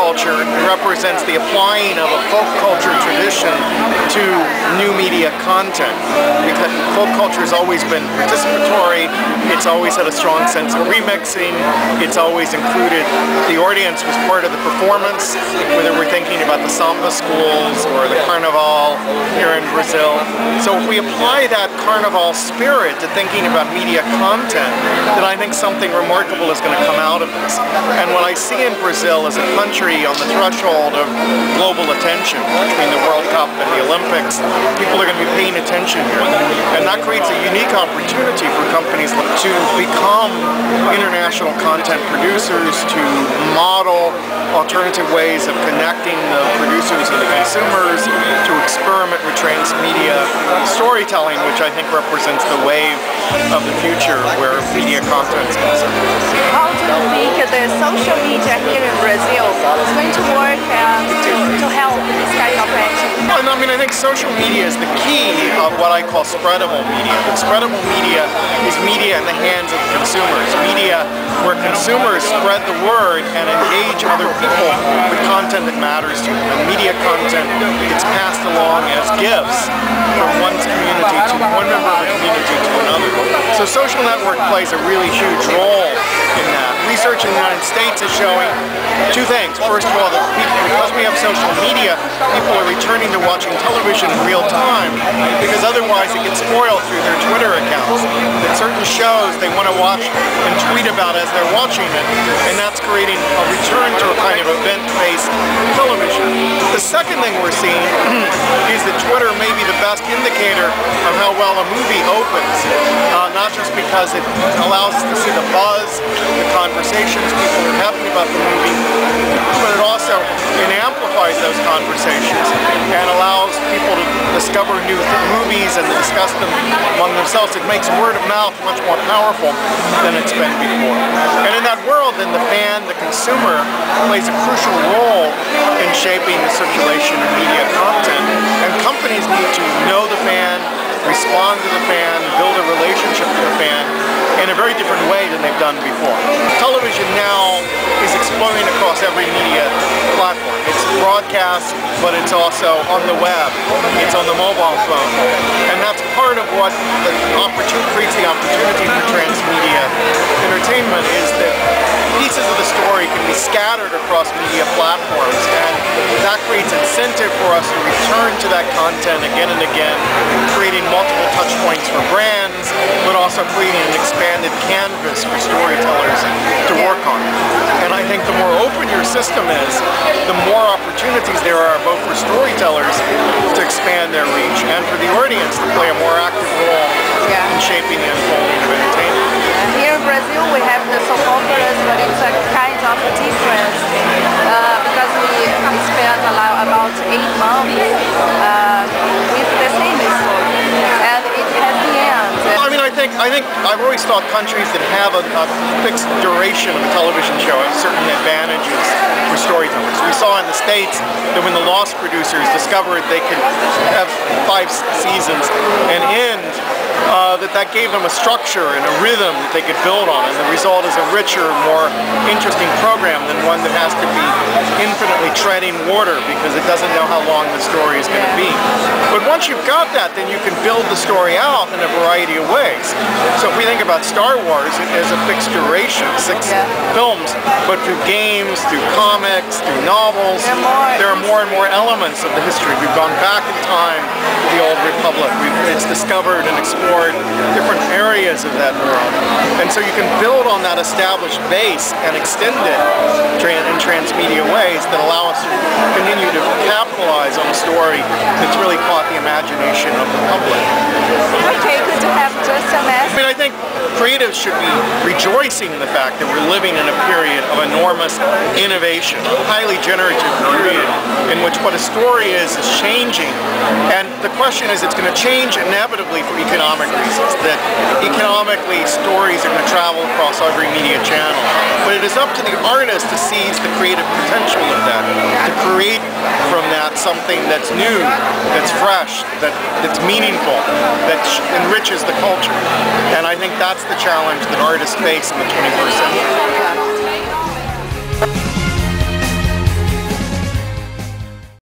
culture represents the applying of a folk culture tradition to new media content. Because folk culture has always been participatory, it's always had a strong sense of remixing, it's always included the audience was part of the performance, whether we're thinking about the samba schools or the carnival here in Brazil. So if we apply that carnival spirit to thinking about media content, then I think something remarkable is going to come out of this. And what I see in Brazil is a country on the threshold of global attention. Between the World Cup and the Olympics, people are going to be paying attention here. And that creates a unique opportunity for companies to become international content producers, to model alternative ways of connecting the producers and the consumers, to experiment with transmedia storytelling, which I think represents the wave of the future where media content is concerned. How do you think the social media here in Brazil is going to work to help this kind of action? I mean, I think social media is the key of what I call spreadable media. But spreadable media is media in the hands of consumers. Media where consumers spread the word and engage other people with content that matters to them. And media content gets passed along as gifts from one community to one member of a community to another. So social network plays a really huge role in that. Research in the United States is showing two things. First of all, that because we have social media, people are returning to watching television in real time because otherwise it gets spoiled through their Twitter accounts. That certain shows they want to watch and tweet about as they're watching it, and that's creating a return to a kind of event-based television. The second thing we're seeing is that Twitter may be the best indicator of how well a movie opens, not just because it allows us to see the buzz, the conversations people are having about the movie, but it also amplifies those conversations and allows people to discover new movies and to discuss them among themselves. It makes word of mouth much more powerful than it's been before. And in that world, then the fan, the consumer, plays a crucial role in shaping the circulation of media content. And companies need to know the fan, respond to the fan, build a relationship with the fan in a very different way than they've done before. Television now is exploding across every media platform. It's broadcast, but it's also on the web. It's on the mobile phone. And that's part of what creates the opportunity for transmedia entertainment is that pieces of the story can be scattered across media platforms, and that creates incentive for us to return to that content again and again, creating multiple touch points for brands, but also creating an expanded canvas for storytellers to work on. And I think the more open your system is, the more opportunities there are both for storytellers to expand their reach and for the audience to play a more active role in shaping the unfolding of entertainment. Here in Brazil we have the soap operas, but it's a kind of difference because we spent about 8 months with the same story, and it has the end. I mean, I think I've always thought countries that have a fixed duration of a television show have certain advantages for storytellers. We saw in the States that when the Lost producers discovered they could have 5 seasons and end, that gave them a structure and a rhythm that they could build on, and the result is a richer, more interesting program than one that has to be infinitely treading water because it doesn't know how long the story is going to be. But once you've got that, then you can build the story out in a variety of ways. So if we think about Star Wars, it has a fixed duration, 6 films, but through games, through comics, through novels, there are more and more elements of the history. We've gone back in time to the Old Republic. It's discovered and explored different areas of that world. And so you can build on that established base and extend it in transmedia ways that allow us to continue to capitalize on a story that's really caught the imagination of the public. Okay, could you have just a message? I mean, I think creatives should be rejoicing in the fact that we're living in a period of enormous innovation, a highly generative period in which what a story is changing. And the question is, it's going to change inevitably for economic reasons, that economically stories are going to travel across every media channel. But it is up to the artist to seize the creative potential of that, to create from that something that's new, that's fresh, that's meaningful, that enriches the culture. And I think that's the challenge that artists face in the 21st century.